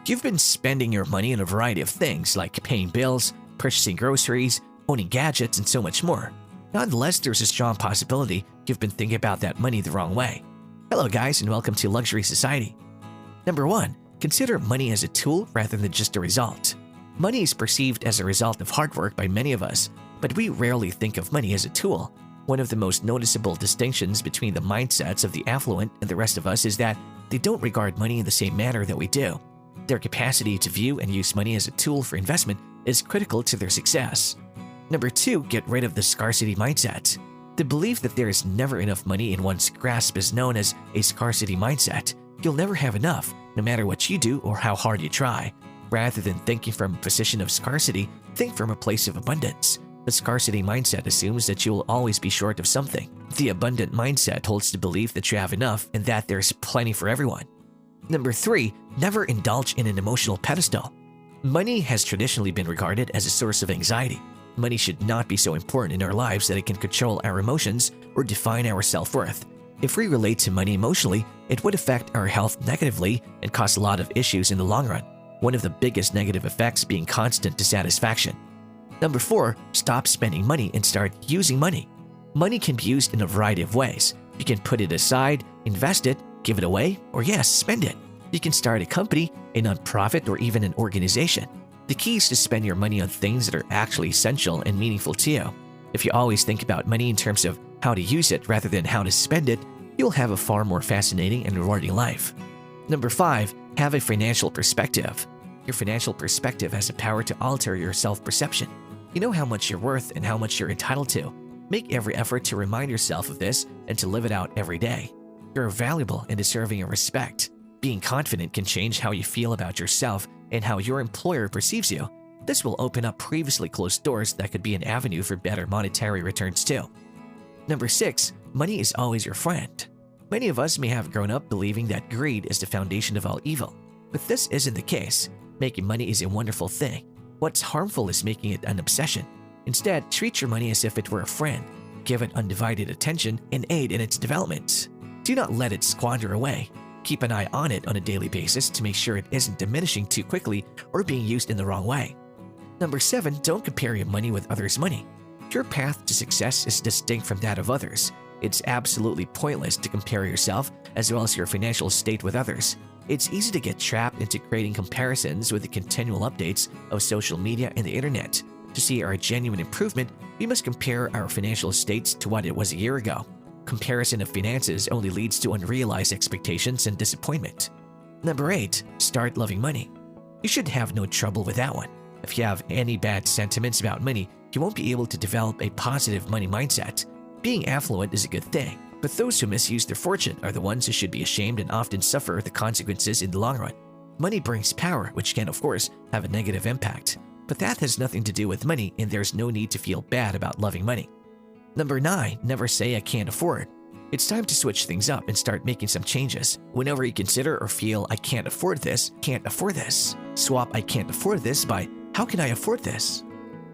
You've been spending your money on a variety of things like paying bills, purchasing groceries, owning gadgets, and so much more. Nonetheless, there's a strong possibility you've been thinking about that money the wrong way. Hello guys, and welcome to Luxury Society. Number 1. Consider money as a tool rather than just a result. Money is perceived as a result of hard work by many of us, but we rarely think of money as a tool. One of the most noticeable distinctions between the mindsets of the affluent and the rest of us is that they don't regard money in the same manner that we do. Their capacity to view and use money as a tool for investment is critical to their success. Number 2, get rid of the scarcity mindset. The belief that there is never enough money in one's grasp is known as a scarcity mindset. You'll never have enough, no matter what you do or how hard you try. Rather than thinking from a position of scarcity, think from a place of abundance. The scarcity mindset assumes that you will always be short of something. The abundant mindset holds the belief that you have enough and that there's plenty for everyone. Number 3, never indulge in an emotional pedestal. Money has traditionally been regarded as a source of anxiety. Money should not be so important in our lives that it can control our emotions or define our self-worth. If we relate to money emotionally, it would affect our health negatively and cause a lot of issues in the long run. One of the biggest negative effects being constant dissatisfaction. Number 4, stop spending money and start using money. Money can be used in a variety of ways. You can put it aside, invest it, give it away, or yes, spend it. You can start a company, a nonprofit, or even an organization. The key is to spend your money on things that are actually essential and meaningful to you. If you always think about money in terms of how to use it rather than how to spend it, you'll have a far more fascinating and rewarding life. Number 5, have a financial perspective. Your financial perspective has the power to alter your self-perception. You know how much you're worth and how much you're entitled to. Make every effort to remind yourself of this and to live it out every day. You're valuable and deserving of respect. Being confident can change how you feel about yourself and how your employer perceives you. This will open up previously closed doors that could be an avenue for better monetary returns too. Number 6, money is always your friend. Many of us may have grown up believing that greed is the foundation of all evil, but this isn't the case. Making money is a wonderful thing. What's harmful is making it an obsession. Instead, treat your money as if it were a friend. Give it undivided attention and aid in its development. Do not let it squander away. Keep an eye on it on a daily basis to make sure it isn't diminishing too quickly or being used in the wrong way. Number 7, don't compare your money with others' money. Your path to success is distinct from that of others. It's absolutely pointless to compare yourself as well as your financial state with others. It's easy to get trapped into creating comparisons with the continual updates of social media and the internet. To see our genuine improvement, we must compare our financial states to what it was a year ago. Comparison of finances only leads to unrealized expectations and disappointment. Number 8, start loving money. You should have no trouble with that one. If you have any bad sentiments about money, you won't be able to develop a positive money mindset. Being affluent is a good thing, but those who misuse their fortune are the ones who should be ashamed and often suffer the consequences in the long run. Money brings power, which can, of course, have a negative impact. But that has nothing to do with money, and there's no need to feel bad about loving money. Number 9, never say I can't afford. It's time to switch things up and start making some changes. Whenever you consider or feel I can't afford this, swap I can't afford this by how can I afford this?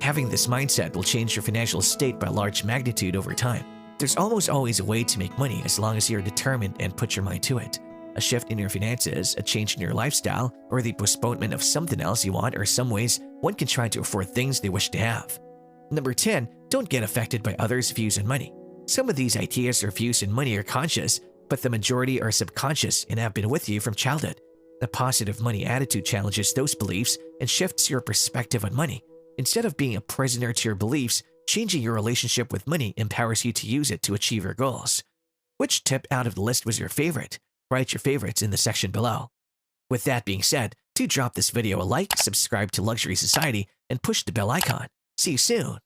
Having this mindset will change your financial state by large magnitude over time. There's almost always a way to make money as long as you're determined and put your mind to it. A shift in your finances, a change in your lifestyle, or the postponement of something else you want are some ways one can try to afford things they wish to have. Number 10, don't get affected by others' views on money. Some of these ideas or views on money are conscious, but the majority are subconscious and have been with you from childhood. The positive money attitude challenges those beliefs and shifts your perspective on money. Instead of being a prisoner to your beliefs, changing your relationship with money empowers you to use it to achieve your goals. Which tip out of the list was your favorite? Write your favorites in the section below. With that being said, do drop this video a like, subscribe to Luxury Society, and push the bell icon. See you soon!